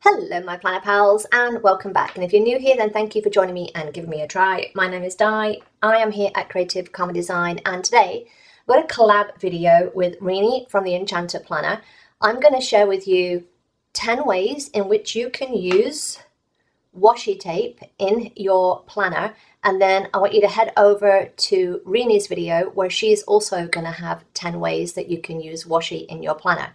Hello my planner pals and welcome back, and if you're new here then thank you for joining me and giving me a try. My name is Di, I am here at Creative Comedy Design, and today I've got a collab video with Rini from the Enchanted Planner. I'm going to share with you 10 ways in which you can use washi tape in your planner, and then I want you to head over to Rini's video where she's also going to have 10 ways that you can use washi in your planner.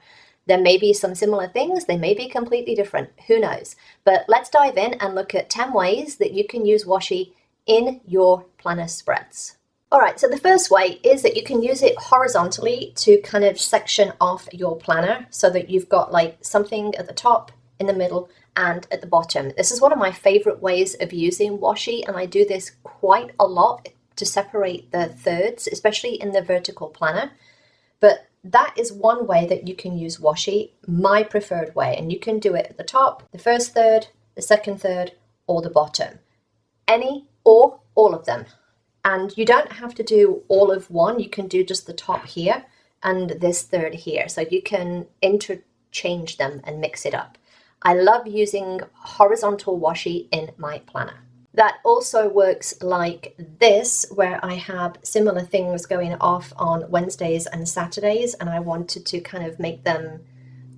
There may be some similar things, they may be completely different, who knows? But let's dive in and look at 10 ways that you can use washi in your planner spreads. Alright, so the first way is that you can use it horizontally to kind of section off your planner so that you've got like something at the top, in the middle, and at the bottom. This is one of my favorite ways of using washi, and I do this quite a lot to separate the thirds, especially in the vertical planner. But that is one way that you can use washi, my preferred way, and you can do it at the top, the first third, the second third, or the bottom. Any or all of them. And you don't have to do all of one, you can do just the top here and this third here. So you can interchange them and mix it up. I love using horizontal washi in my planner. That also works like this, where I have similar things going off on Wednesdays and Saturdays, and I wanted to kind of make them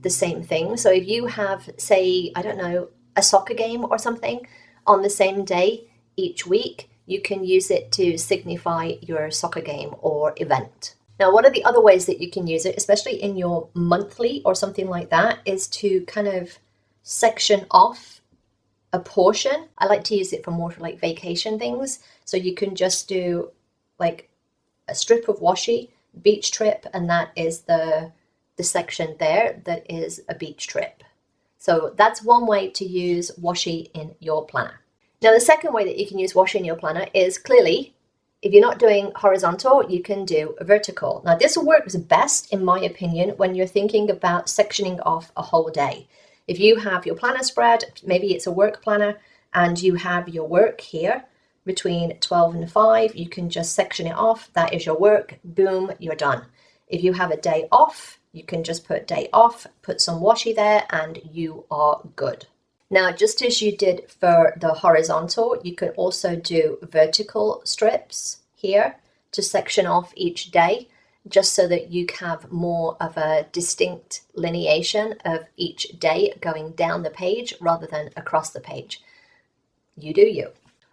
the same thing. So if you have, say, I don't know, a soccer game or something on the same day each week, you can use it to signify your soccer game or event. Now, one of the other ways that you can use it, especially in your monthly or something like that, is to kind of section off a portion. I like to use it for more for like vacation things. So you can just do like a strip of washi, beach trip, and that is the section there that is a beach trip. So that's one way to use washi in your planner. Now the second way that you can use washi in your planner is clearly, if you're not doing horizontal, you can do a vertical. Now this works best, in my opinion, when you're thinking about sectioning off a whole day. If you have your planner spread, maybe it's a work planner, and you have your work here between 12 and 5, you can just section it off. That is your work. Boom, you're done. If you have a day off, you can just put day off, put some washi there, and you are good. Now, just as you did for the horizontal, you can also do vertical strips here to section off each day, just so that you have more of a distinct lineation of each day going down the page rather than across the page. You do you.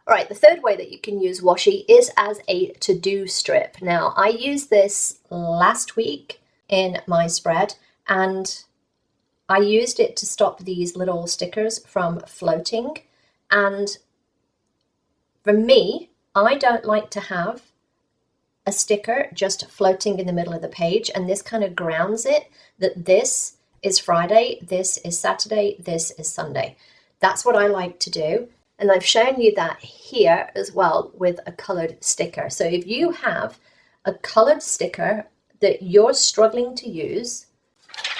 All right, the third way that you can use washi is as a to-do strip. Now, I used this last week in my spread, and I used it to stop these little stickers from floating. And for me, I don't like to have a sticker just floating in the middle of the page, and this kind of grounds it that this is Friday, this is Saturday, this is Sunday. That's what I like to do, and I've shown you that here as well with a colored sticker. So if you have a colored sticker that you're struggling to use,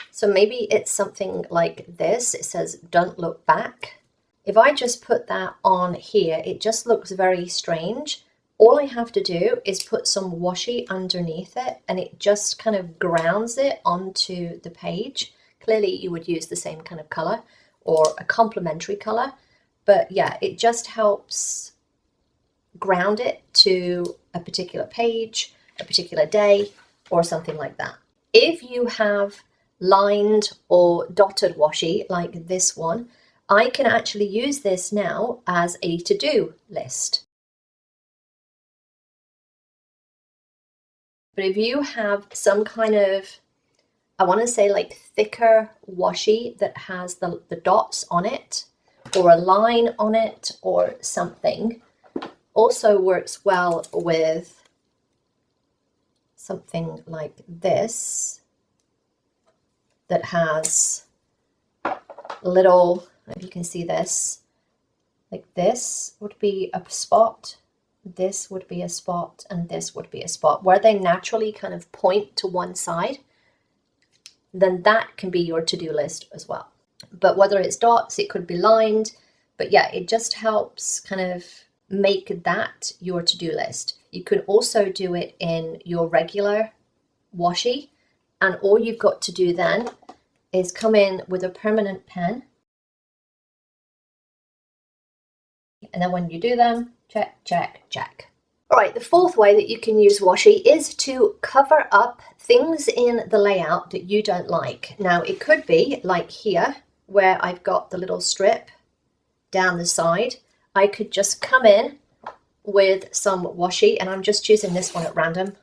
so maybe it's something like this, it says don't look back. If I just put that on here, it just looks very strange. All I have to do is put some washi underneath it, and it just kind of grounds it onto the page. Clearly you would use the same kind of color or a complementary color, but yeah, it just helps ground it to a particular page, a particular day, or something like that. If you have lined or dotted washi like this one, I can actually use this now as a to-do list. But if you have some kind of, I want to say like thicker washi that has the dots on it, or a line on it or something, also works well with something like this that has little, if you can see this, like this would be a spot, this would be a spot, and this would be a spot where they naturally kind of point to one side. Then that can be your to-do list as well. But whether it's dots, it could be lined, but yeah, it just helps kind of make that your to-do list. You can also do it in your regular washi, and all you've got to do then is come in with a permanent pen And then when you do them, check, check, check. All right, the fourth way that you can use washi is to cover up things in the layout that you don't like. Now, it could be like here, where I've got the little strip down the side. I could just come in with some washi, and I'm just choosing this one at random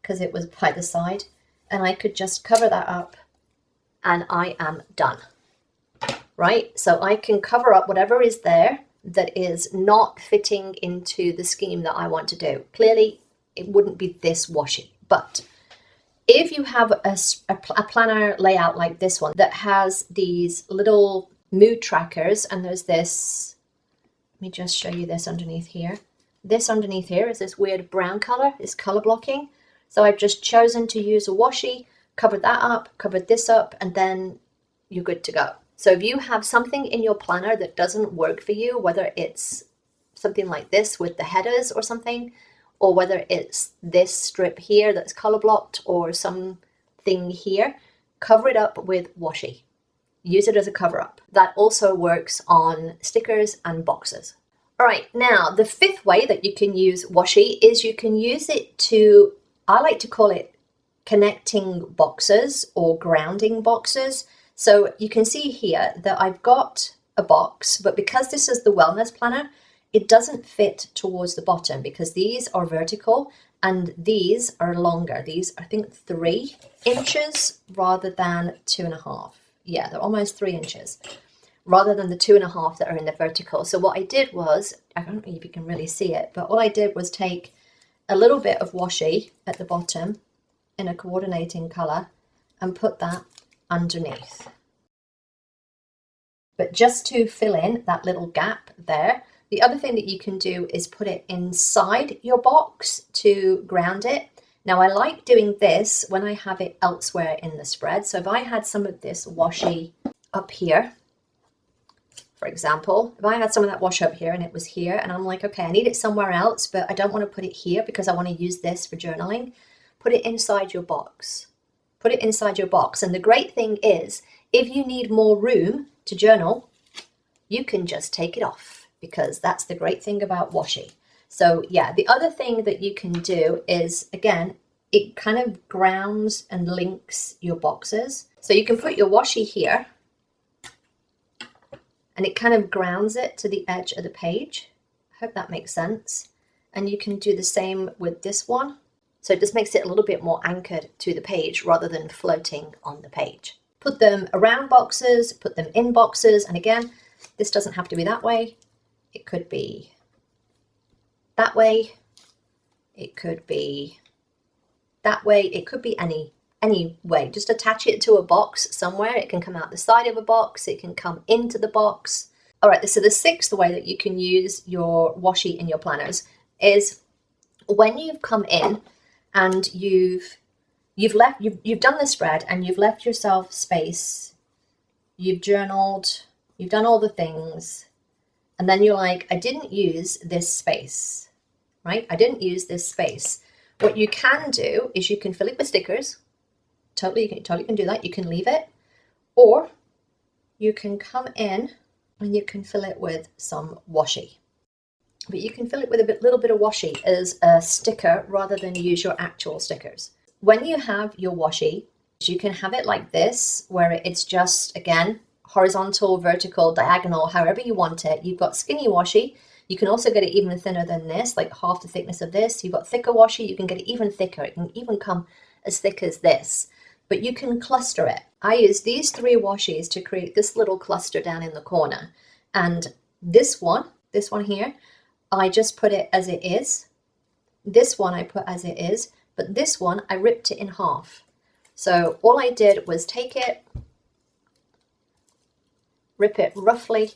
because it was by the side. And I could just cover that up and I am done, right? So I can cover up whatever is there that is not fitting into the scheme that I want to do. Clearly, it wouldn't be this washi, but if you have a planner layout like this one that has these little mood trackers, and there's this, let me just show you this underneath here. This underneath here is this weird brown color, is color blocking. So I've just chosen to use a washi, covered that up, covered this up, and then you're good to go. So if you have something in your planner that doesn't work for you, whether it's something like this with the headers or something, or whether it's this strip here that's color blocked or something here, cover it up with washi. Use it as a cover up. That also works on stickers and boxes. All right, now the fifth way that you can use washi is you can use it to, I like to call it connecting boxes or grounding boxes. So you can see here that I've got a box, but because this is the wellness planner, it doesn't fit towards the bottom because these are vertical and these are longer. These, I think, 3 inches rather than 2.5. Yeah, they're almost 3 inches rather than the 2.5 that are in the vertical. So what I did was, I don't know if you can really see it, but what I did was take a little bit of washi at the bottom in a coordinating color and put that underneath. But just to fill in that little gap there. The other thing that you can do is put it inside your box to ground it. Now I like doing this when I have it elsewhere in the spread. So if I had some of this washi up here, for example, if I had some of that washi up here and it was here and I'm like, okay, I need it somewhere else, but I don't want to put it here because I want to use this for journaling, put it inside your box. Put it inside your box. And the great thing is, if you need more room to journal, you can just take it off, because that's the great thing about washi. So yeah, the other thing that you can do is, again, it kind of grounds and links your boxes. So you can put your washi here and it kind of grounds it to the edge of the page. I hope that makes sense. And you can do the same with this one. So it just makes it a little bit more anchored to the page rather than floating on the page. Put them around boxes, put them in boxes. And again, this doesn't have to be that way. It could be that way. It could be that way. It could be any way. Just attach it to a box somewhere. It can come out the side of a box. It can come into the box. All right, so the sixth way that you can use your washi in your planners is when you've come in and you've done the spread and you've left yourself space, you've journaled, you've done all the things, and then you're like, I didn't use this space, right? I didn't use this space. What you can do is you can fill it with stickers. Totally can do that. You can leave it, or you can come in and you can fill it with some washi. But you can fill it with a little bit of washi as a sticker rather than use your actual stickers. When you have your washi, you can have it like this, where it's just, again, horizontal, vertical, diagonal, however you want it. You've got skinny washi. You can also get it even thinner than this, like half the thickness of this. You've got thicker washi. You can get it even thicker. It can even come as thick as this. But you can cluster it. I use these 3 washis to create this little cluster down in the corner. And this one here, I just put it as it is. This one I put as it is, but this one I ripped it in half. So all I did was take it, rip it roughly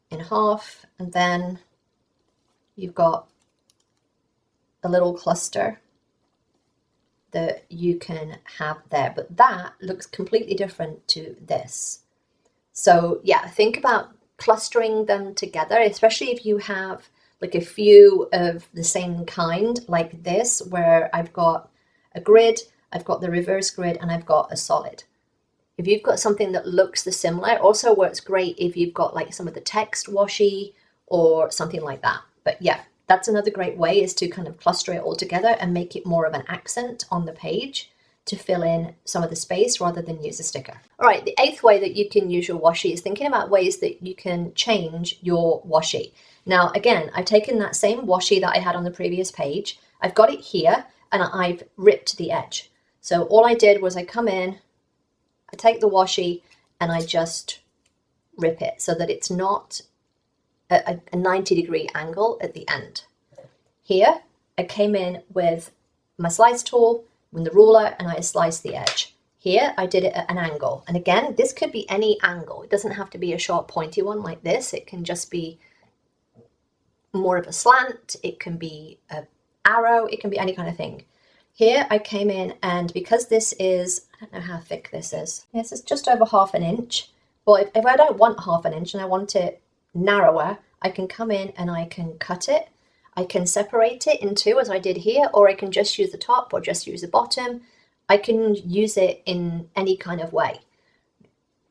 in half, and then you've got a little cluster that you can have there. But that looks completely different to this. So yeah, think about clustering them together, especially if you have like a few of the same kind like this, where I've got a grid, I've got the reverse grid, and I've got a solid. If you've got something that looks the similar, it also works great if you've got like some of the text washi or something like that. But yeah, that's another great way, is to kind of cluster it all together and make it more of an accent on the page to fill in some of the space rather than use a sticker. All right, the 8th way that you can use your washi is thinking about ways that you can change your washi. Now, again, I've taken that same washi that I had on the previous page, I've got it here, and I've ripped the edge. So all I did was I come in, I take the washi and I just rip it so that it's not a 90-degree angle at the end. Here, I came in with my slice tool, with the ruler, and I sliced the edge. Here, I did it at an angle. And again, this could be any angle. It doesn't have to be a sharp, pointy one like this. It can just be more of a slant. It can be an arrow. It can be any kind of thing. Here I came in, and because this is, I don't know how thick this is. This is just over 1/2 inch. Well, if I don't want 1/2 inch and I want it narrower, I can come in and I can cut it. I can separate it in two as I did here, or I can just use the top or just use the bottom. I can use it in any kind of way.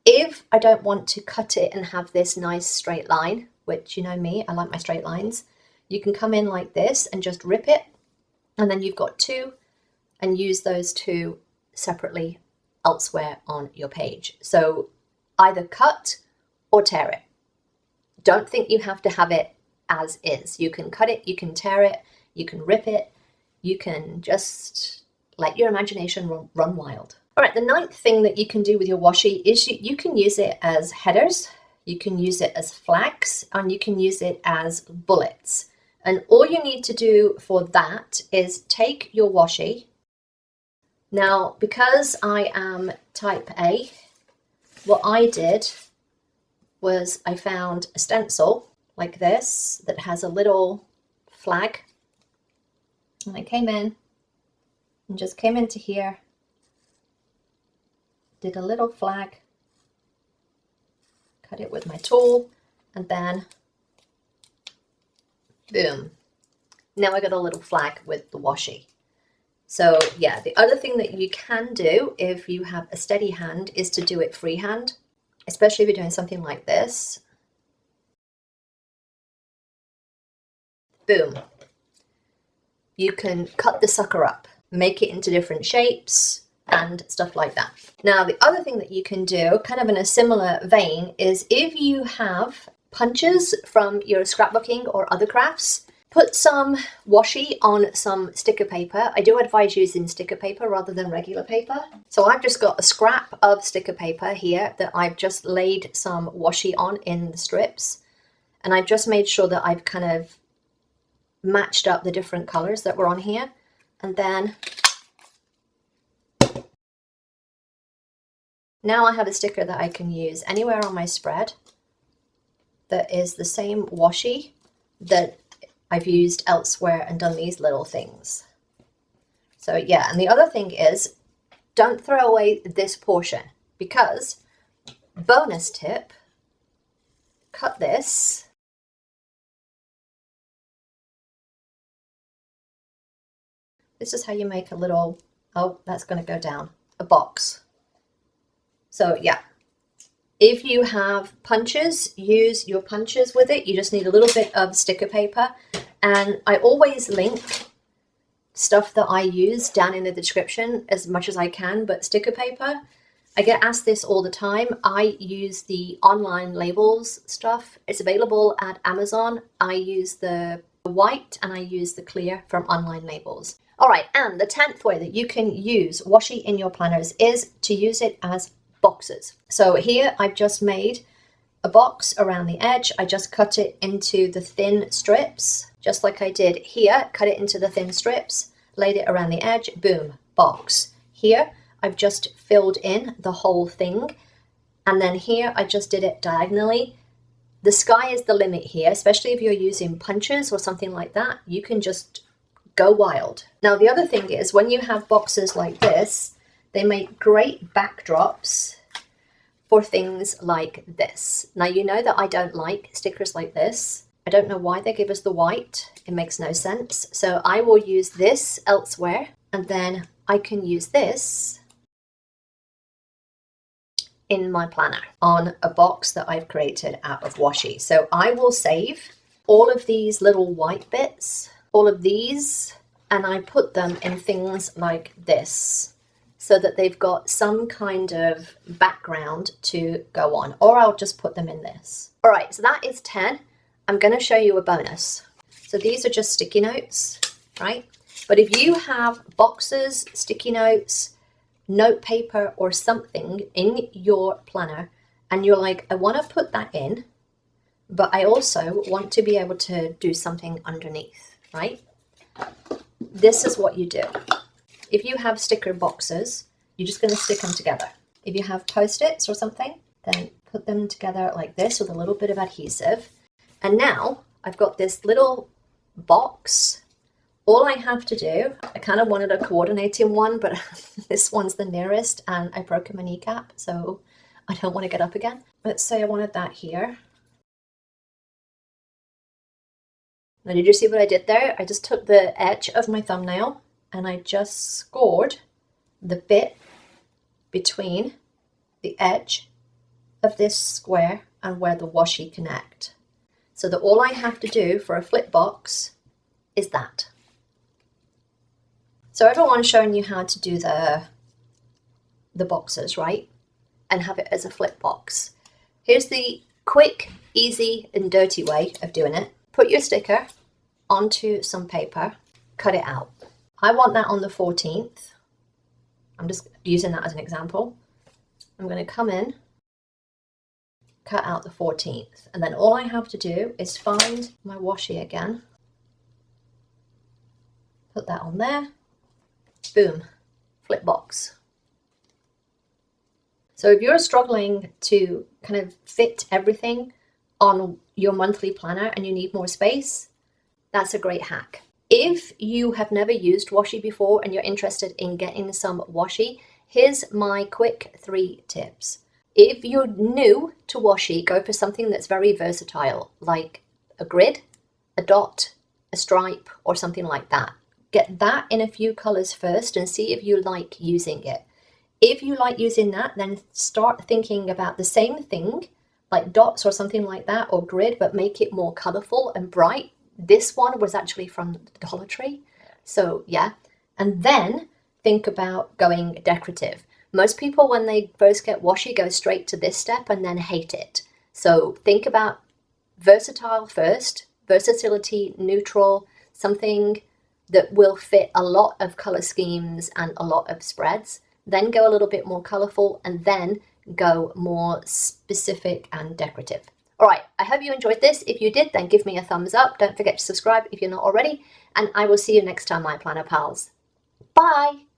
If I don't want to cut it and have this nice straight line, which you know me, I like my straight lines, you can come in like this and just rip it, and then you've got two, and use those two separately elsewhere on your page. So either cut or tear it. Don't think you have to have it as is. You can cut it, you can tear it, you can rip it, you can just let your imagination run wild. All right, the 9th thing that you can do with your washi is you can use it as headers, you can use it as flags, and you can use it as bullets. And all you need to do for that is take your washi. Now, because I am type A, what I did was I found a stencil like this that has a little flag, and I came in and just came into here, did a little flag, cut it with my tool, and then boom, now I got a little flag with the washi. So yeah, the other thing that you can do if you have a steady hand is to do it freehand, especially if you're doing something like this. Boom. You can cut the sucker up, make it into different shapes and stuff like that. Now, the other thing that you can do, kind of in a similar vein, is if you have punches from your scrapbooking or other crafts, put some washi on some sticker paper. I do advise using sticker paper rather than regular paper. So I've just got a scrap of sticker paper here that I've just laid some washi on in the strips. And I've just made sure that I've kind of matched up the different colors that were on here. And then now I have a sticker that I can use anywhere on my spread that is the same washi that I've used elsewhere and done these little things. So yeah, and the other thing is, don't throw away this portion, because, bonus tip, cut this. This is how you make a little, oh, that's going to go down, a box. So yeah, if you have punches, use your punches with it. You just need a little bit of sticker paper. And I always link stuff that I use down in the description as much as I can, but sticker paper, I get asked this all the time. I use the online labels stuff. It's available at Amazon. I use the white and I use the clear from Online Labels. All right, and the 10th way that you can use washi in your planners is to use it as boxes. So here I've just made a box around the edge. I just cut it into the thin strips, just like I did here. Cut it into the thin strips, laid it around the edge, boom, box. Here I've just filled in the whole thing, and then here I just did it diagonally. The sky is the limit here, especially if you're using punches or something like that. You can just go wild. Now the other thing is, when you have boxes like this, they make great backdrops for things like this. Now you know that I don't like stickers like this. I don't know why they give us the white. It makes no sense. So I will use this elsewhere, and then I can use this in my planner on a box that I've created out of washi. So I will save all of these little white bits, all of these, and I put them in things like this so that they've got some kind of background to go on, or I'll just put them in this. All right, so that is 10. I'm going to show you a bonus. So these are just sticky notes, right? But if you have boxes, sticky notes, note paper or something in your planner and you're like, I want to put that in, but I also want to be able to do something underneath, right? This is what you do. If you have sticker boxes, you're just going to stick them together. If you have Post-its or something, then put them together like this with a little bit of adhesive. And now I've got this little box. All I have to do, I kind of wanted a coordinating one, but this one's the nearest and I broke my kneecap, so I don't want to get up again. Let's say I wanted that here. Now, did you see what I did there? I just took the edge of my thumbnail and I just scored the bit between the edge of this square and where the washi connect. So that all I have to do for a flip box is that. So everyone's showing you how to do the boxes, right? And have it as a flip box. Here's the quick, easy, and dirty way of doing it. Put your sticker onto some paper, cut it out. I want that on the 14th. I'm just using that as an example. I'm going to come in, cut out the 14th, and then all I have to do is find my washi again, put that on there, boom, flip box. So if you're struggling to kind of fit everything on your monthly planner and you need more space, that's a great hack. If you have never used washi before and you're interested in getting some washi, here's my quick 3 tips. If you're new to washi, go for something that's very versatile, like a grid, a dot, a stripe, or something like that. Get that in a few colors first and see if you like using it. If you like using that, then start thinking about the same thing, like dots or something like that, or grid, but make it more colorful and bright. This one was actually from Dollar Tree, so yeah. And then think about going decorative. Most people, when they first get washi, go straight to this step and then hate it. So think about versatile first, versatility, neutral, something that will fit a lot of color schemes and a lot of spreads. Then go a little bit more colorful and then go more specific and decorative. All right, I hope you enjoyed this. If you did, then give me a thumbs up. Don't forget to subscribe if you're not already, and I will see you next time, my planner pals. Bye.